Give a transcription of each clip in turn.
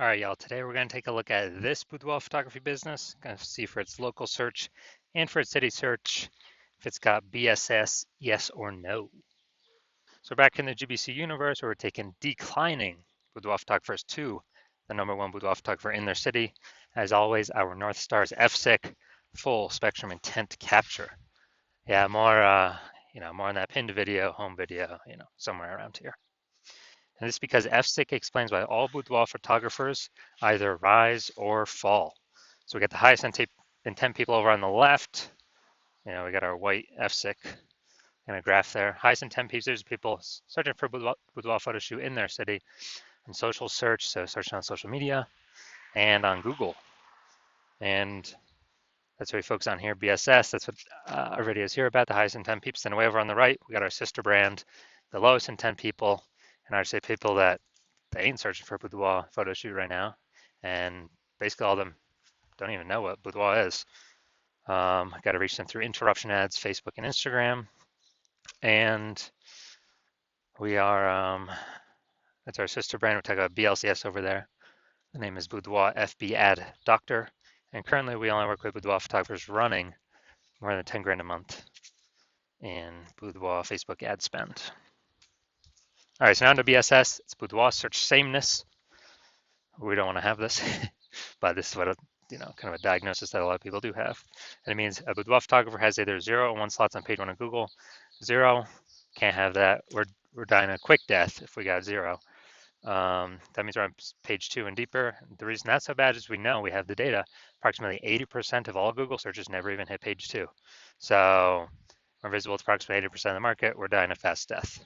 All right, y'all. Today we're going to take a look at this boudoir photography business. Going to see for its local search and for its city search if it's got BSS, yes or no. So back in the GBC universe, we're taking declining boudoir photographers to the #1 boudoir photographer in their city. As always, our North Star is FSIC, full spectrum intent capture. Yeah, more on that pinned video, home video, somewhere around here. And this is because FSIC explains why all boudoir photographers either rise or fall. So we got the highest intent people over on the left. We got our white FSIC in a graph there. Highest intent people searching for boudoir photo shoot in their city and social search, so searching on social media and on Google. And that's what we focus on here, BSS. That's what our video is here about, the highest intent peeps. And way over on the right, we got our sister brand, the lowest intent people, and I'd say people that they ain't searching for a boudoir photo shoot right now. And basically all of them don't even know what boudoir is. Got to reach them through interruption ads, Facebook and Instagram. And we are, that's our sister brand. We're talking about BLCS over there. The name is Boudoir FB Ad Doctor. And currently we only work with boudoir photographers running more than 10 grand a month in boudoir Facebook ad spend. All right, so now to BSS. It's boudoir search sameness. We don't want to have this, but this is what kind of a diagnosis that a lot of people do have. And it means a boudoir photographer has either 0 or 1 slots on page 1 of Google. 0, can't have that. We're dying a quick death if we got 0. That means we're on page 2 and deeper. The reason that's so bad is we know we have the data. Approximately 80% of all Google searches never even hit page 2. So we're visible to approximately 80% of the market. We're dying a fast death.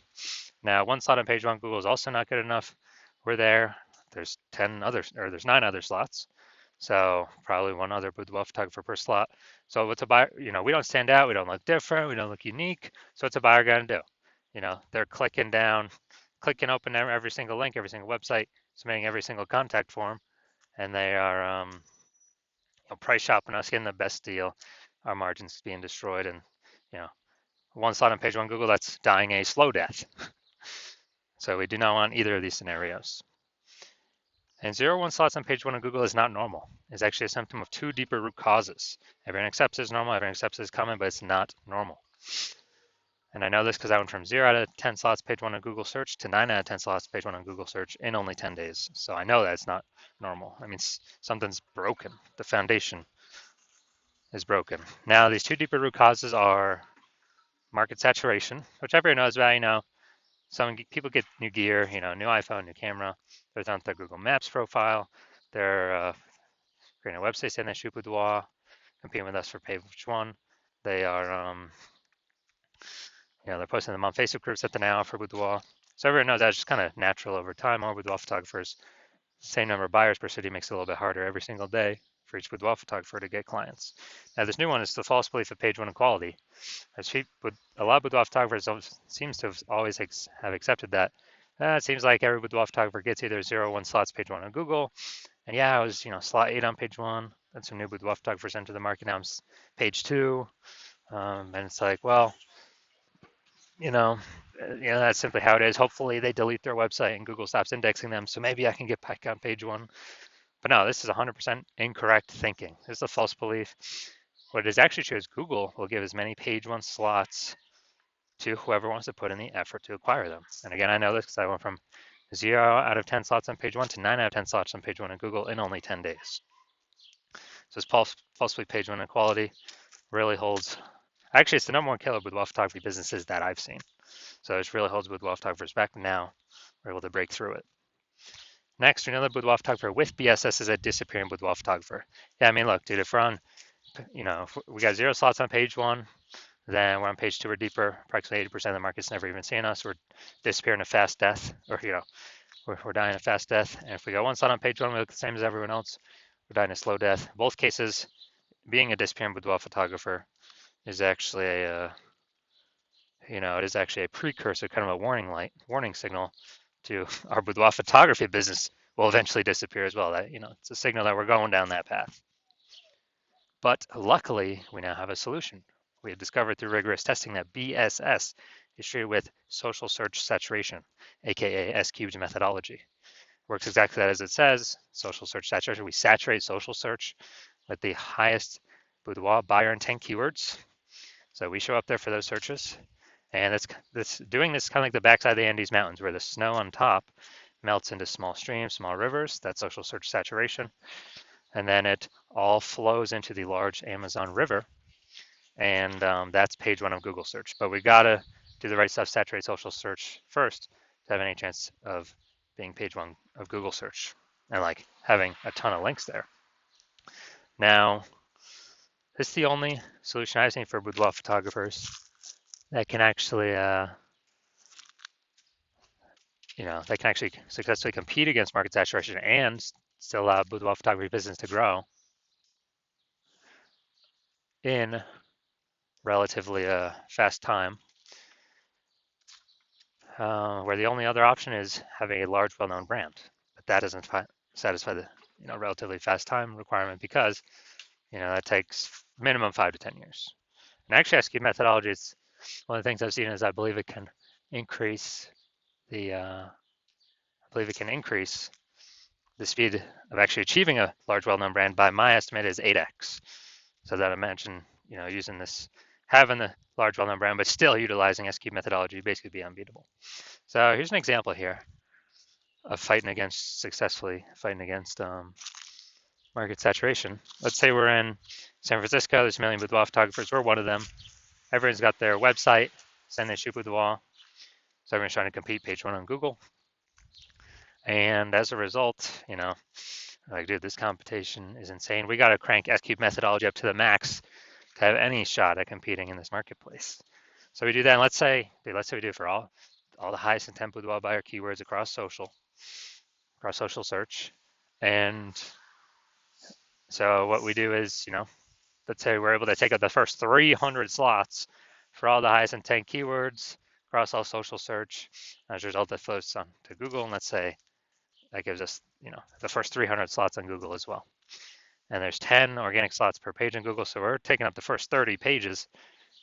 Now, 1 slot on page 1 Google is also not good enough. We're there. There's 9 other slots. So probably 1 other boudoir photographer per slot. So what's a buyer? We don't stand out. We don't look different. We don't look unique. So what's a buyer going to do? They're clicking open every single link, every single website, submitting every single contact form, and they are price shopping us, getting the best deal. Our margins being destroyed, and 1 slot on page 1 Google, that's dying a slow death. So we do not want either of these scenarios. And 0 or 1 slots on page 1 of Google is not normal. It's actually a symptom of 2 deeper root causes. Everyone accepts it as normal, everyone accepts it as common, but it's not normal. And I know this because I went from 0 out of 10 slots page 1 on Google search to 9 out of 10 slots page 1 on Google search in only 10 days. So I know that it's not normal. I mean, something's broken. The foundation is broken. Now, these 2 deeper root causes are market saturation, which everyone knows about. Some people get new gear, new iPhone, new camera. They're on their Google Maps profile. They're creating a website saying they shoot boudoir, competing with us for page 1. They are, they're posting them on Facebook groups that they now offer boudoir. So everyone knows that's just kind of natural over time. More boudoir photographers, same number of buyers per city makes it a little bit harder every single day for each boudoir photographer to get clients. Now this new one is the false belief of page 1 equality. A lot of boudoir photographers seems to have always have accepted that. It seems like every boudoir photographer gets either 0 or 1 slots page 1 on Google. And yeah, I was slot 8 on page 1. Then some new boudoir photographers enter the market. Now I'm page 2. And it's like, well, that's simply how it is. Hopefully they delete their website and Google stops indexing them. So maybe I can get back on page 1. But no, this is 100% incorrect thinking. This is a false belief. What it is actually true is Google will give as many page 1 slots to whoever wants to put in the effort to acquire them. And again, I know this because I went from 0 out of 10 slots on page 1 to 9 out of 10 slots on page 1 on Google in only 10 days. So this falsely page 1 equality really holds. Actually, it's the #1 killer boudoir photography businesses that I've seen. So it really holds boudoir photographers back. Now we're able to break through it. Next, another boudoir photographer with BSS is a disappearing boudoir photographer. Yeah, I mean, look, dude, if we're on, if we got 0 slots on page 1, then we're on page 2 or deeper. Approximately 80% of the market's never even seen us. We're disappearing a fast death, or we're dying a fast death. And if we got 1 slot on page 1, we look the same as everyone else. We're dying a slow death. In both cases, being a disappearing boudoir photographer is actually it is actually a precursor, kind of a warning signal to our boudoir photography business will eventually disappear as well. That it's a signal that we're going down that path. But luckily, we now have a solution. We have discovered through rigorous testing that BSS is treated with social search saturation, aka S cubed methodology. Works exactly as it says. Social search saturation. We saturate social search with the highest boudoir buyer intent keywords. So we show up there for those searches. And doing this kind of like the backside of the Andes Mountains, where the snow on top melts into small streams, small rivers. That's social search saturation. And then it all flows into the large Amazon River. And that's page one of Google search. But we got to do the right stuff, saturate social search first to have any chance of being page one of Google search and like having a ton of links there. Now, this is the only solution I've seen for boudoir photographers that can actually, that can actually successfully compete against market saturation and still allow boudoir photography business to grow in relatively fast time. Where the only other option is having a large, well-known brand, but that doesn't satisfy the relatively fast time requirement because that takes minimum 5 to 10 years. And actually, SQ methodology is one of the things I've seen is I believe it can increase the speed of actually achieving a large, well-known brand by my estimate is 8x. So that imagine using this, having the large, well-known brand, but still utilizing SQ methodology, basically be unbeatable. So here's an example here of successfully fighting against market saturation. Let's say we're in San Francisco, there's a million boudoir photographers, we're one of them. Everyone's got their website, saying they shoot boudoir. So everyone's trying to compete page one on Google. And as a result, like, dude, this competition is insane. We got to crank SQ methodology up to the max to have any shot at competing in this marketplace. So we do that, and let's say we do it for all the highest intent boudoir buyer keywords across social search. And so what we do is, let's say we're able to take up the first 300 slots for all the highest intent keywords across all social search. As a result, that flows on to Google, and let's say that gives us, the first 300 slots on Google as well. And there's 10 organic slots per page on Google, so we're taking up the first 30 pages.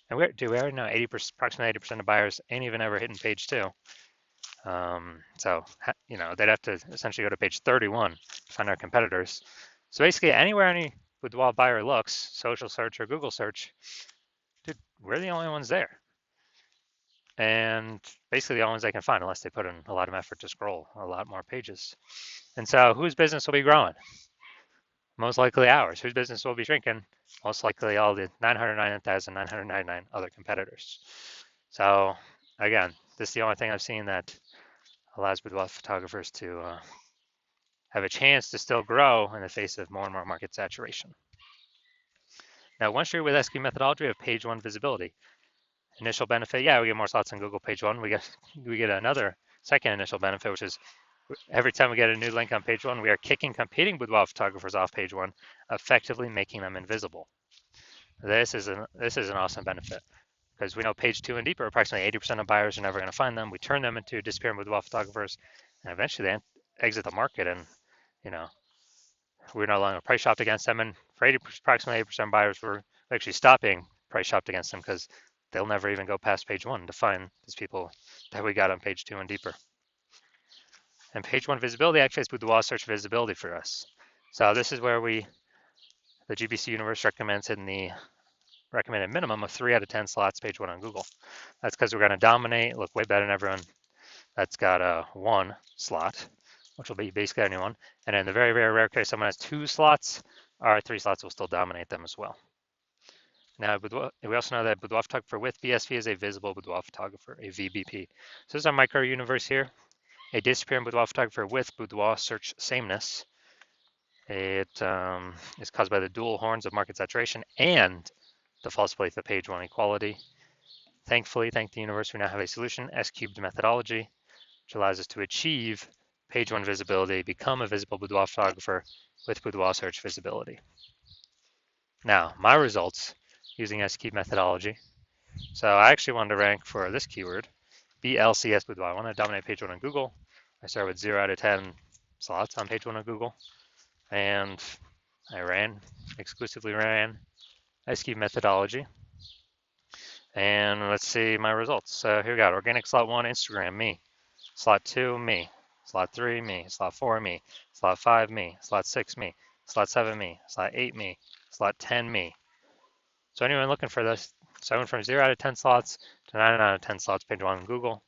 And we already know approximately 80% of buyers ain't even ever hitting page 2. So they'd have to essentially go to page 31 to find our competitors. So basically, anywhere any boudoir buyer looks, social search or Google search, dude, we're the only ones there. And basically the only ones they can find, unless they put in a lot of effort to scroll a lot more pages. And so whose business will be growing? Most likely ours. Whose business will be shrinking? Most likely all the 999,999 other competitors. So again, this is the only thing I've seen that allows boudoir photographers to have a chance to still grow in the face of more and more market saturation. Now, once you're with SQ methodology, we have page one visibility. Initial benefit, we get more slots on Google page one. We get another second initial benefit, which is every time we get a new link on page one, we are kicking competing boudoir photographers off page one, effectively making them invisible. This is an awesome benefit because we know page two and deeper, approximately 80% of buyers are never going to find them. We turn them into disappearing boudoir photographers, and eventually they exit the market, and we're no longer price shopped against them. And for approximately 80% of buyers, we're actually stopping price shopped against them because they'll never even go past page one to find these people that we got on page two and deeper. And page one visibility actually is boudoir search visibility for us. So this is where the GBC universe recommends hitting the recommended minimum of 3 out of 10 slots page one on Google. That's because we're going to dominate, look way better than everyone that's got a 1 slot, which will be basically anyone. And in the very, very rare case someone has 2 slots, our 3 slots will still dominate them as well. Now, we also know that boudoir photographer with BSV is a visible boudoir photographer, a VBP. So this is our micro universe here. A disappearing boudoir photographer with boudoir search sameness. It is caused by the dual horns of market saturation and the false belief of page one equality. Thankfully, thank the universe, we now have a solution, S-cubed methodology, which allows us to achieve page one visibility, become a visible boudoir photographer with boudoir search visibility. Now, my results using S-cubed methodology. So I actually wanted to rank for this keyword, BLCS boudoir. I want to dominate page one on Google. I started with 0 out of 10 slots on page one on Google, and I exclusively ran SQ methodology. And let's see my results. So here we got organic slot 1, Instagram, me. Slot 2, me. Slot 3, me. Slot 4, me. Slot 5, me. Slot 6, me. Slot 7, me. Slot 8, me. Slot 10, me. So anyone looking for this, so I went from 0 out of 10 slots to 9 out of 10 slots, page 1 on Google.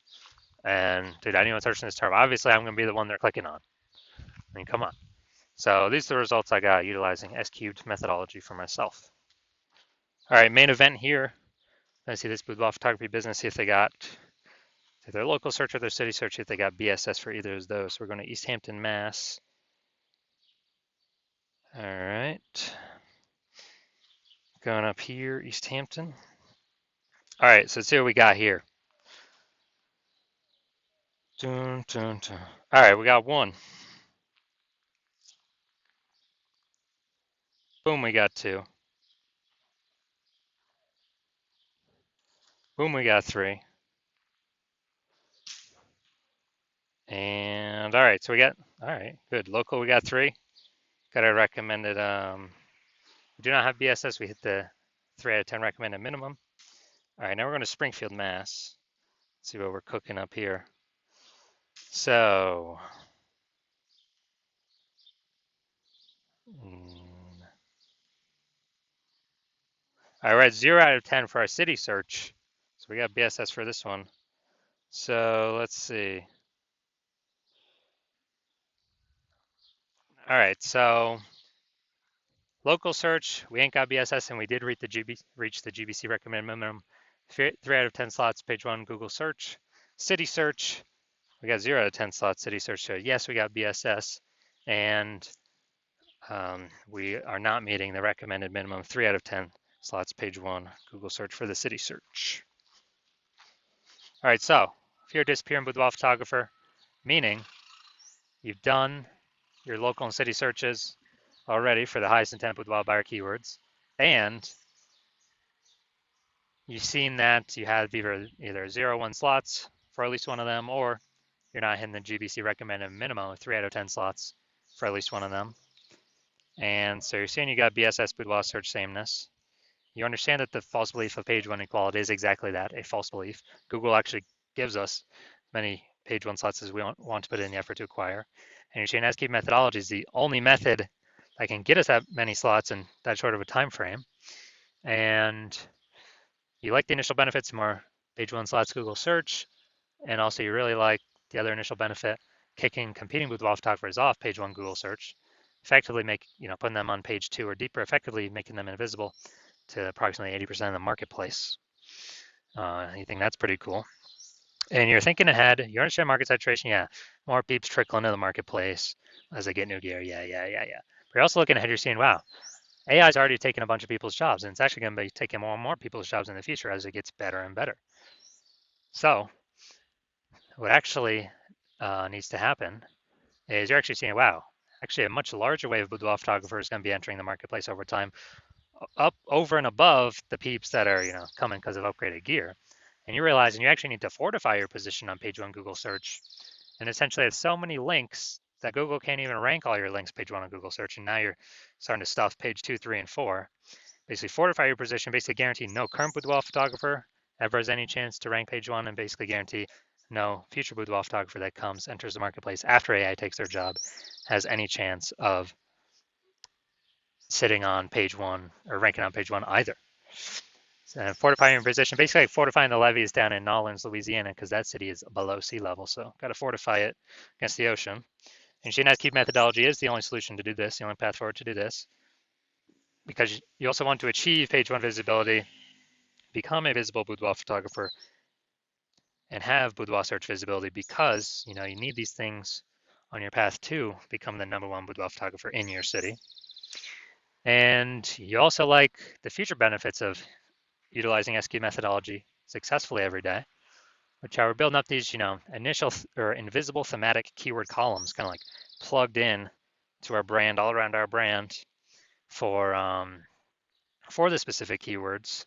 And dude, anyone searching this term, obviously I'm going to be the one they're clicking on. I mean, come on. So these are the results I got utilizing S-cubed methodology for myself. All right, main event here. I see this boudoir photography business, see if they got their local search or their city search, see if they got BSS for either of those. So we're going to East Hampton, Mass. All right. Going up here, East Hampton. All right, so let's see what we got here. Dun, dun, dun. All right, we got one. Boom, we got two. Boom, we got three. And all right, so we got, all right, good. Local, we got three. Got a recommended, we do not have BSS. We hit the 3 out of 10 recommended minimum. All right, now we're going to Springfield, Mass. Let's see what we're cooking up here. So, all right, we're at 0 out of 10 for our city search. So we got BSS for this one. So let's see. All right, so local search, we ain't got BSS, and we did reach the GBC recommended minimum. 3 out of 10 slots, page 1, Google search. City search, we got 0 out of 10 slots, city search. So yes, we got BSS, and we are not meeting the recommended minimum. 3 out of 10 slots, page 1, Google search for the city search. All right, so if you're a disappearing boudoir photographer, meaning you've done your local and city searches already for the highest intent boudoir buyer keywords, and you've seen that you have either 0 or 1 slots for at least one of them, or you're not hitting the GBC recommended minimum of 3 out of 10 slots for at least one of them. And so you're saying you got BSS boudoir search sameness. You understand that the false belief of page 1 equality is exactly that, a false belief. Google actually gives us many page 1 slots as we want to put in the effort to acquire. And your chain S-cube methodology is the only method that can get us that many slots in that short of a time frame. And you like the initial benefits, more page 1 slots Google search, and also you really like the other initial benefit, kicking competing boudoir photographers off page 1 Google search, effectively putting them on page 2 or deeper, effectively making them invisible to approximately 80% of the marketplace. You think that's pretty cool. And you're thinking ahead, you understand market saturation, yeah, more peeps trickle into the marketplace as they get new gear, yeah. But you're also looking ahead, you're seeing, wow, AI is already taking a bunch of people's jobs, and it's actually going to be taking more and more people's jobs in the future as it gets better and better. So what actually needs to happen is you're actually seeing, wow, actually a much larger wave of boudoir photographers is going to be entering the marketplace over time, up over and above the peeps that are coming because of upgraded gear. And you're realizing you actually need to fortify your position on page 1 Google search, and essentially have so many links that Google can't even rank all your links page 1 on Google search, and now you're starting to stuff page 2, 3, and 4. Basically fortify your position, basically guarantee no current boudoir photographer ever has any chance to rank page 1, and basically guarantee no future boudoir photographer that enters the marketplace after AI takes their job has any chance of sitting on page 1 or ranking on page 1 either. So fortifying your position, basically like fortifying the levees down in Nolens, Louisiana, because that city is below sea level. So got to fortify it against the ocean. And chain S-cube methodology is the only solution to do this, the only path forward to do this, because you also want to achieve page 1 visibility, become a visible boudoir photographer, and have boudoir search visibility, because you need these things on your path to become the #1 boudoir photographer in your city. And you also like the future benefits of utilizing S-cube methodology successfully every day, which are we're building up these, initial or invisible thematic keyword columns, kind of like plugged in to our brand, all around our brand, for the specific keywords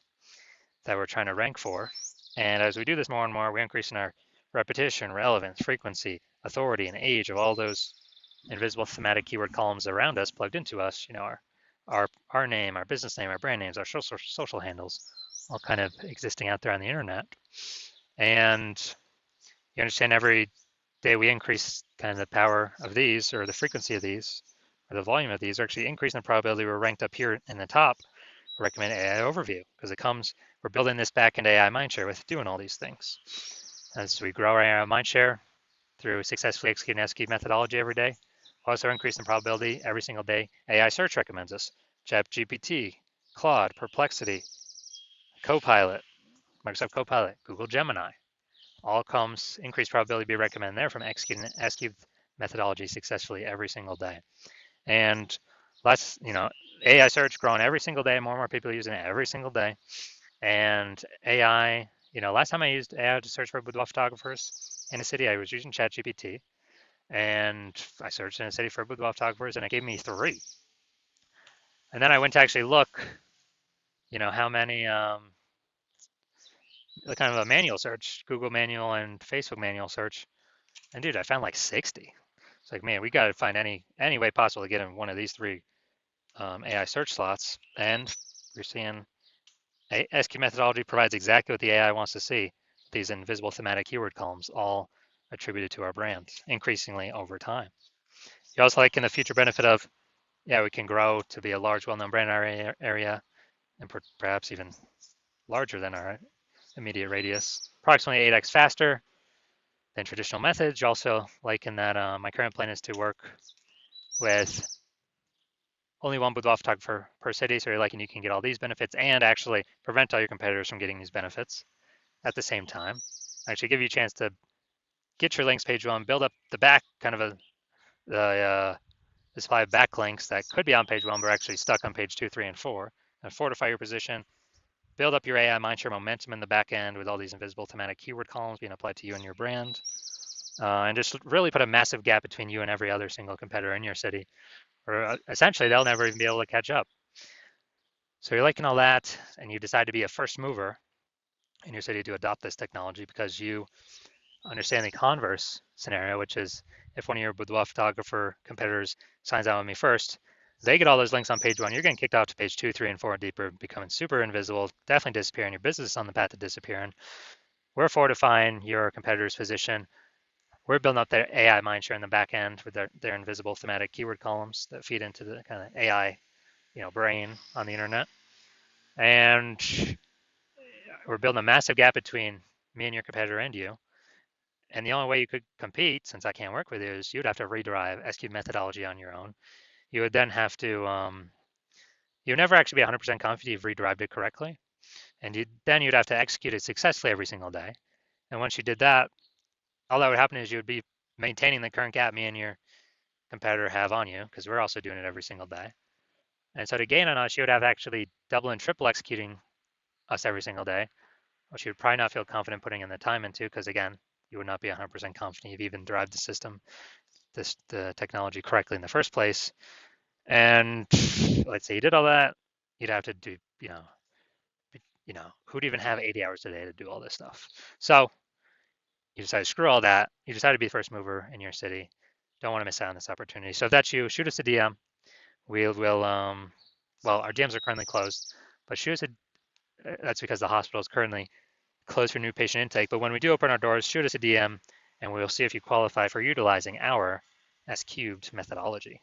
that we're trying to rank for. And as we do this more and more, we're increasing our repetition, relevance, frequency, authority, and age of all those invisible thematic keyword columns around us, plugged into us. Our name, our business name, our brand names, our social handles, all kind of existing out there on the internet. And you understand every day we increase kind of the power of these, or the frequency of these, or the volume of these, are actually increasing the probability we're ranked up here in the top for recommend AI overview, because we're building this backend AI mindshare with doing all these things. As we grow our AI mindshare through successfully executing SQ methodology every day, also increasing the probability every single day AI search recommends us. ChatGPT, Claude, Perplexity, Copilot, Microsoft Copilot, Google Gemini, all comes increased probability to be recommended there from executing SQ methodology successfully every single day. And less, AI search growing every single day, more and more people using it every single day. And AI, last time I used AI to search for boudoir photographers in a city, I was using ChatGPT, and I searched in a city for boudoir photographers, and it gave me 3. And then I went to actually look, how many, kind of a manual search, Google manual and Facebook manual search, and dude, I found like 60. It's like, man, we got to find any way possible to get in one of these 3 AI search slots, and we're seeing SQ methodology provides exactly what the AI wants to see. These invisible thematic keyword columns, all attributed to our brand, increasingly over time. You also like in the future benefit of, we can grow to be a large, well-known brand area, and perhaps even larger than our immediate radius, approximately 8x faster than traditional methods. You also like in that my current plan is to work with only one boudoir photographer per city, so you're liking you can get all these benefits and actually prevent all your competitors from getting these benefits at the same time. Actually give you a chance to get your links page 1, build up the back kind of the display of backlinks that could be on page 1 but are actually stuck on page 2, 3, and 4, and fortify your position. Build up your AI mindshare momentum in the back end with all these invisible thematic keyword columns being applied to you and your brand, and just really put a massive gap between you and every other single competitor in your city, or essentially they'll never even be able to catch up. So you're liking all that, and you decide to be a first mover in your city to adopt this technology because you understand the converse scenario, which is if one of your boudoir photographer competitors signs out with me first, they get all those links on page 1, you're getting kicked off to page 2, 3, and 4 and deeper, becoming super invisible, definitely disappearing, your business is on the path to disappearing. We're fortifying your competitor's position. We're building up their AI mindshare in the back end with their invisible thematic keyword columns that feed into the kind of AI, brain on the internet. And we're building a massive gap between me and your competitor and you. And the only way you could compete, since I can't work with you, is you'd have to rederive SQ methodology on your own. You would then have to, you'd never actually be 100% confident you've rederived it correctly. And you'd have to execute it successfully every single day. And once you did that, all that would happen is you would be maintaining the current gap me and your competitor have on you, because we're also doing it every single day. And so to gain on us, you would have to actually double and triple executing us every single day, which you would probably not feel confident putting in the time into, because again, you would not be 100% confident you've even derived the system, the technology correctly in the first place. And let's say you did all that, you'd have to do, who'd even have 80 hours a day to do all this stuff? So you decide to screw all that. You decide to be the first mover in your city. Don't want to miss out on this opportunity. So if that's you, shoot us a DM. Well, our DMs are currently closed, but shoot us that's because the hospital is currently closed for new patient intake. But when we do open our doors, shoot us a DM, and we'll see if you qualify for utilizing our S cubed methodology.